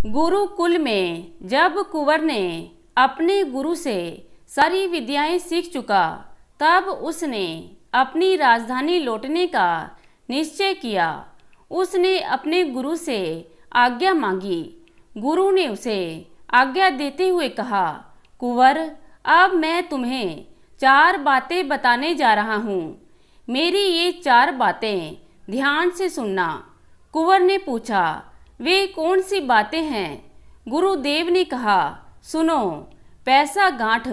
गुरुकुल में जब कुंवर ने अपने गुरु से सारी विद्याएं सीख चुका, तब उसने अपनी राजधानी लौटने का निश्चय किया। उसने अपने गुरु से आज्ञा मांगी। गुरु ने उसे आज्ञा देते हुए कहा, कुंवर, अब मैं तुम्हें 4 बातें बताने जा रहा हूँ। मेरी ये 4 बातें ध्यान से सुनना। कुंवर ने पूछा, वे कौन सी बातें हैं? गुरुदेव ने कहा, सुनो। पैसा गांठ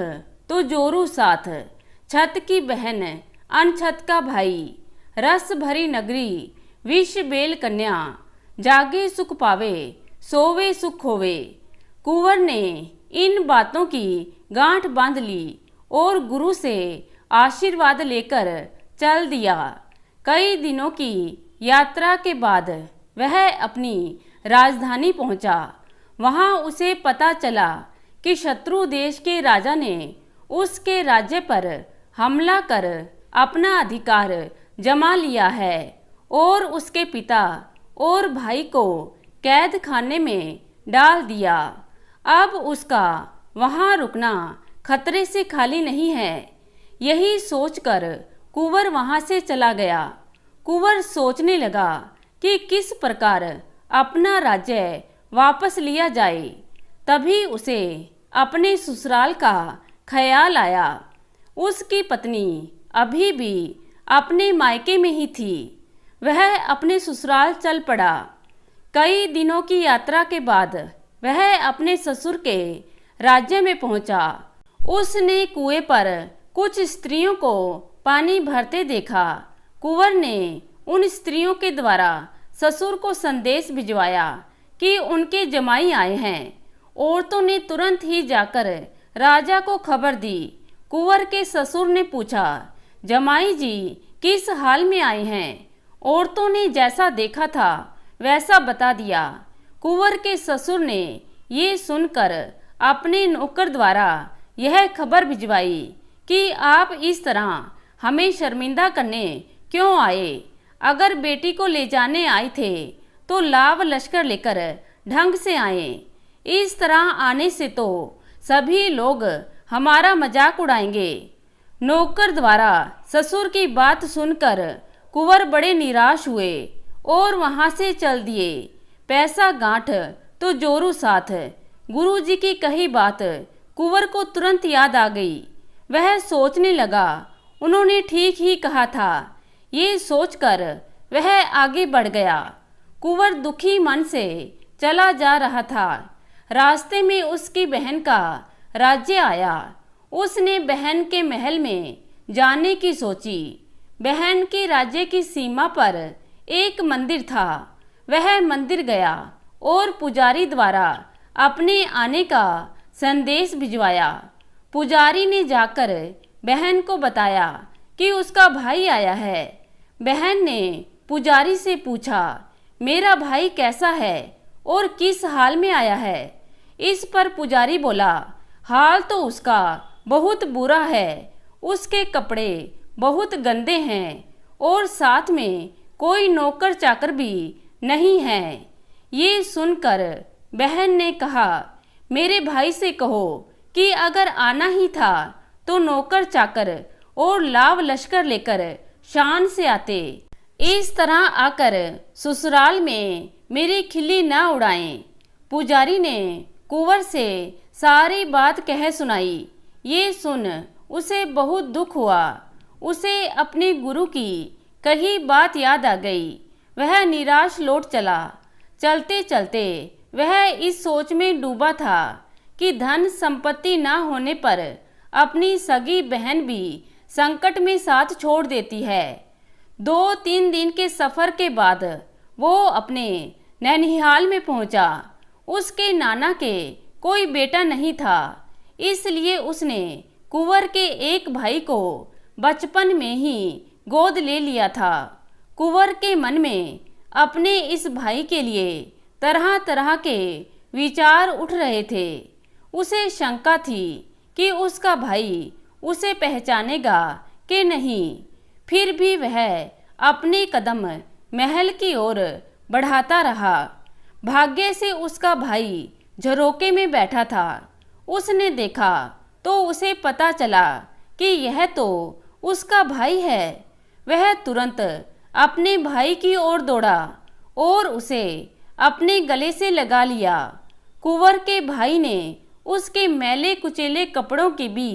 तो जोरू साथ, छत की बहन अनछत का भाई, रस भरी नगरी विष बेल कन्या, जागे सुख पावे सोवे सुख होवे। कुंवर ने इन बातों की गांठ बांध ली और गुरु से आशीर्वाद लेकर चल दिया। कई दिनों की यात्रा के बाद वह अपनी राजधानी पहुंचा। वहां उसे पता चला कि शत्रु देश के राजा ने उसके राज्य पर हमला कर अपना अधिकार जमा लिया है और उसके पिता और भाई को कैद खाने में डाल दिया। अब उसका वहां रुकना खतरे से खाली नहीं है। यही सोचकर कुंवर वहां से चला गया। कुंवर सोचने लगा कि किस प्रकार अपना राज्य वापस लिया जाए। तभी उसे अपने ससुराल का ख्याल आया। उसकी पत्नी अभी भी अपने मायके में ही थी। वह अपने ससुराल चल पड़ा। कई दिनों की यात्रा के बाद वह अपने ससुर के राज्य में पहुंचा। उसने कुएं पर कुछ स्त्रियों को पानी भरते देखा। कुंवर ने उन स्त्रियों के द्वारा ससुर को संदेश भिजवाया कि उनके जमाई आए हैं। औरतों ने तुरंत ही जाकर राजा को खबर दी। कुंवर के ससुर ने पूछा, जमाई जी किस हाल में आए हैं? औरतों ने जैसा देखा था वैसा बता दिया। कुंवर के ससुर ने ये सुनकर अपने नौकर द्वारा यह खबर भिजवाई कि आप इस तरह हमें शर्मिंदा करने क्यों आए? अगर बेटी को ले जाने आए थे तो लाव लश्कर लेकर ढंग से आए। इस तरह आने से तो सभी लोग हमारा मजाक उड़ाएंगे। नौकर द्वारा ससुर की बात सुनकर कुंवर बड़े निराश हुए और वहां से चल दिए। पैसा गांठ तो जोरू साथ। गुरुजी की कही बात कुंवर को तुरंत याद आ गई। वह सोचने लगा, उन्होंने ठीक ही कहा था। ये सोचकर वह आगे बढ़ गया। कुंवर दुखी मन से चला जा रहा था। रास्ते में उसकी बहन का राज्य आया। उसने बहन के महल में जाने की सोची। बहन के राज्य की सीमा पर एक मंदिर था। वह मंदिर गया और पुजारी द्वारा अपने आने का संदेश भिजवाया। पुजारी ने जाकर बहन को बताया कि उसका भाई आया है। बहन ने पुजारी से पूछा, मेरा भाई कैसा है और किस हाल में आया है? इस पर पुजारी बोला, हाल तो उसका बहुत बुरा है। उसके कपड़े बहुत गंदे हैं और साथ में कोई नौकर चाकर भी नहीं है। ये सुनकर बहन ने कहा, मेरे भाई से कहो कि अगर आना ही था तो नौकर चाकर और लाव लश्कर लेकर शान से आते। इस तरह आकर ससुराल में मेरी खिल्ली न उड़ाएं। पुजारी ने कुंवर से सारी बात कह सुनाई। ये सुन उसे बहुत दुख हुआ। उसे अपने गुरु की कही बात याद आ गई। वह निराश लौट चला। चलते चलते वह इस सोच में डूबा था कि धन संपत्ति न होने पर अपनी सगी बहन भी संकट में साथ छोड़ देती है। 2-3 दिन के सफर के बाद वो अपने नैनिहाल में पहुंचा। उसके नाना के कोई बेटा नहीं था, इसलिए उसने कुंवर के एक भाई को बचपन में ही गोद ले लिया था। कुंवर के मन में अपने इस भाई के लिए तरह तरह के विचार उठ रहे थे। उसे शंका थी कि उसका भाई उसे पहचानेगा कि नहीं। फिर भी वह अपने कदम महल की ओर बढ़ाता रहा। भाग्य से उसका भाई झरोके में बैठा था। उसने देखा तो उसे पता चला कि यह तो उसका भाई है। वह तुरंत अपने भाई की ओर दौड़ा और उसे अपने गले से लगा लिया। कुंवर के भाई ने उसके मैले कुचेले कपड़ों की भी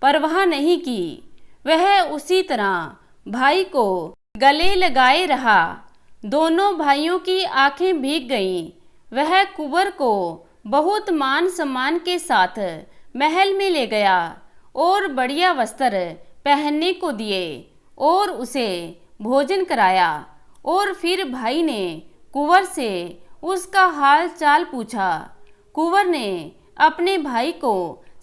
परवाह नहीं की। वह उसी तरह भाई को गले लगाए रहा। दोनों भाइयों की आंखें भीग गईं। वह कुंवर को बहुत मान सम्मान के साथ महल में ले गया और बढ़िया वस्त्र पहनने को दिए और उसे भोजन कराया। और फिर भाई ने कुंवर से उसका हाल चाल पूछा। कुंवर ने अपने भाई को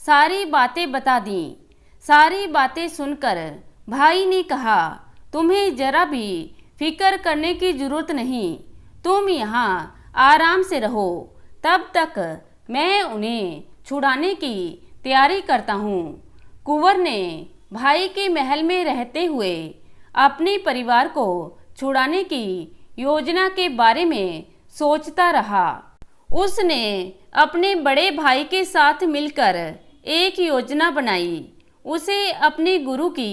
सारी बातें बता दी। सारी बातें सुनकर भाई ने कहा, तुम्हें जरा भी फिक्र करने की जरूरत नहीं, तुम यहाँ आराम से रहो, तब तक मैं उन्हें छुड़ाने की तैयारी करता हूँ। कुंवर ने भाई के महल में रहते हुए अपने परिवार को छुड़ाने की योजना के बारे में सोचता रहा। उसने अपने बड़े भाई के साथ मिलकर एक योजना बनाई। उसे अपने गुरु की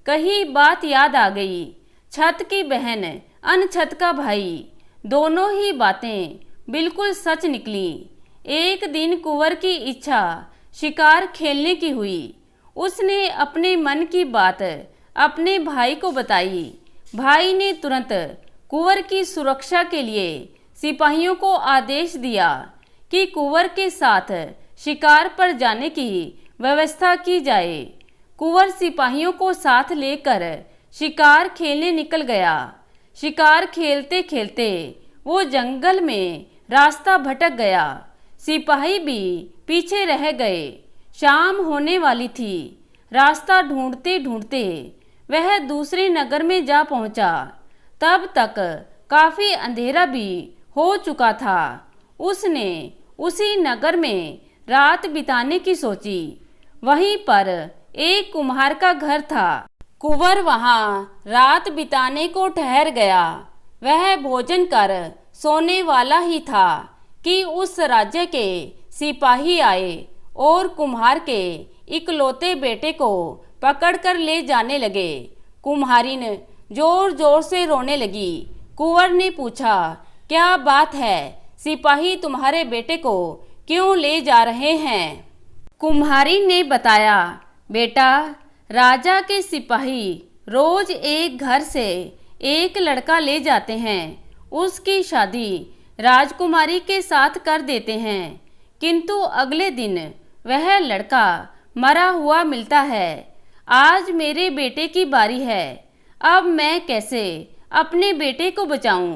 कही बात याद आ गई। छत की बहन अनछत का भाई, दोनों ही बातें बिल्कुल सच निकली। एक दिन कुंवर की इच्छा शिकार खेलने की हुई। उसने अपने मन की बात अपने भाई को बताई। भाई ने तुरंत कुंवर की सुरक्षा के लिए सिपाहियों को आदेश दिया कि कुंवर के साथ शिकार पर जाने की व्यवस्था की जाए। कुंवर सिपाहियों को साथ लेकर शिकार खेलने निकल गया। शिकार खेलते खेलते वो जंगल में रास्ता भटक गया। सिपाही भी पीछे रह गए। शाम होने वाली थी। रास्ता ढूंढते ढूंढते वह दूसरे नगर में जा पहुंचा। तब तक काफी अंधेरा भी हो चुका था। उसने उसी नगर में रात बिताने की सोची। वहीं पर एक कुम्हार का घर था। कुंवर वहां रात बिताने को ठहर गया। वह भोजन कर सोने वाला ही था कि उस राज्य के सिपाही आए और कुम्हार के इकलौते बेटे को पकड़कर ले जाने लगे। कुम्हारिन जोर जोर से रोने लगी। कुंवर ने पूछा, क्या बात है? सिपाही तुम्हारे बेटे को क्यों ले जा रहे हैं? कुम्हारिन ने बताया, बेटा, राजा के सिपाही रोज एक घर से एक लड़का ले जाते हैं। उसकी शादी राजकुमारी के साथ कर देते हैं, किंतु अगले दिन वह लड़का मरा हुआ मिलता है। आज मेरे बेटे की बारी है। अब मैं कैसे अपने बेटे को बचाऊं?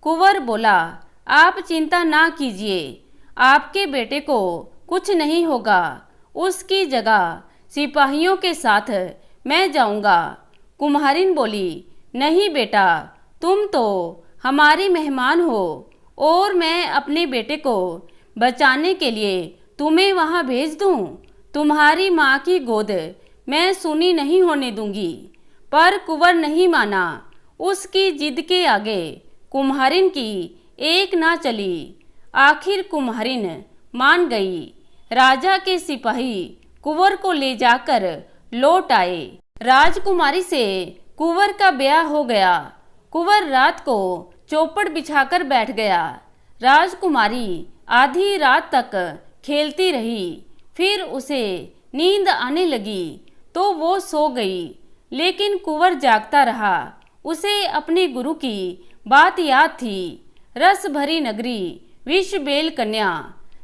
कुंवर बोला, आप चिंता ना कीजिए, आपके बेटे को कुछ नहीं होगा। उसकी जगह सिपाहियों के साथ मैं जाऊंगा। कुम्हारिन बोली, नहीं बेटा, तुम तो हमारे मेहमान हो और मैं अपने बेटे को बचाने के लिए तुम्हें वहां भेज दूं। तुम्हारी माँ की गोद मैं सुनी नहीं होने दूंगी। पर कुंवर नहीं माना। उसकी जिद के आगे कुम्हारिन की एक ना चली। आखिर कुम्हारिन मान गई। राजा के सिपाही कुंवर को ले जाकर लौट आए। राजकुमारी से कुंवर का ब्याह हो गया। कुंवर रात को चौपड़ बिछाकर बैठ गया। राजकुमारी आधी रात तक खेलती रही। फिर उसे नींद आने लगी तो वो सो गई। लेकिन कुंवर जागता रहा। उसे अपने गुरु की बात याद थी। रस भरी नगरी विष बेल कन्या,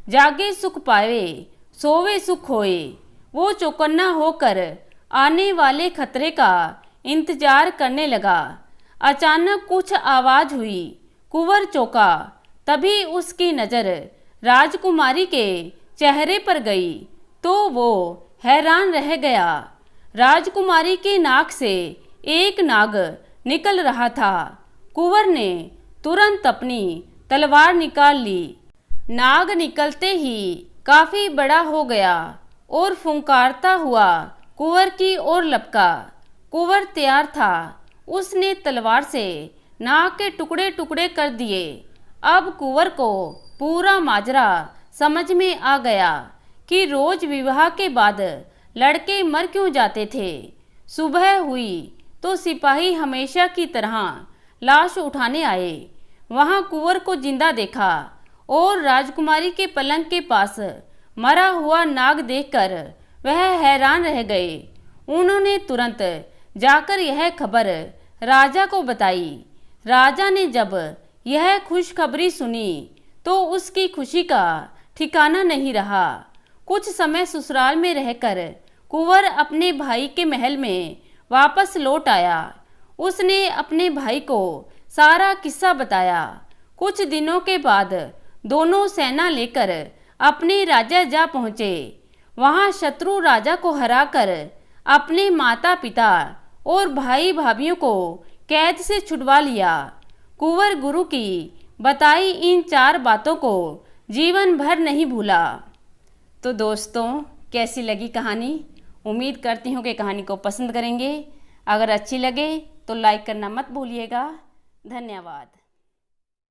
जागे सुख पावे सोवे सुख होए। वो चौकन्ना होकर आने वाले खतरे का इंतजार करने लगा। अचानक कुछ आवाज हुई। कुंवर चौंका। तभी उसकी नजर राजकुमारी के चेहरे पर गई तो वो हैरान रह गया। राजकुमारी के नाक से एक नाग निकल रहा था। कुंवर ने तुरंत अपनी तलवार निकाल ली। नाग निकलते ही काफी बड़ा हो गया और फुंकारता हुआ कुंवर की ओर लपका। कुंवर तैयार था। उसने तलवार से नाग के टुकड़े टुकड़े कर दिए। अब कुंवर को पूरा माजरा समझ में आ गया कि रोज विवाह के बाद लड़के मर क्यों जाते थे। सुबह हुई तो सिपाही हमेशा की तरह लाश उठाने आए। वहां कुंवर को जिंदा देखा और राजकुमारी के पलंग के पास मरा हुआ नाग देखकर वह हैरान रह गए। उन्होंने तुरंत जाकर यह खबर राजा को बताई। राजा ने जब यह खुशखबरी सुनी तो उसकी खुशी का ठिकाना नहीं रहा। कुछ समय ससुराल में रहकर कुंवर अपने भाई के महल में वापस लौट आया। उसने अपने भाई को सारा किस्सा बताया। कुछ दिनों के बाद दोनों सेना लेकर अपने राजा जा पहुँचे। वहाँ शत्रु राजा को हराकर अपने माता पिता और भाई भाभीियों को कैद से छुड़वा लिया। कुंवर गुरु की बताई इन 4 बातों को जीवन भर नहीं भूला। तो दोस्तों, कैसी लगी कहानी? उम्मीद करती हूँ कि कहानी को पसंद करेंगे। अगर अच्छी लगे तो लाइक करना मत भूलिएगा। धन्यवाद।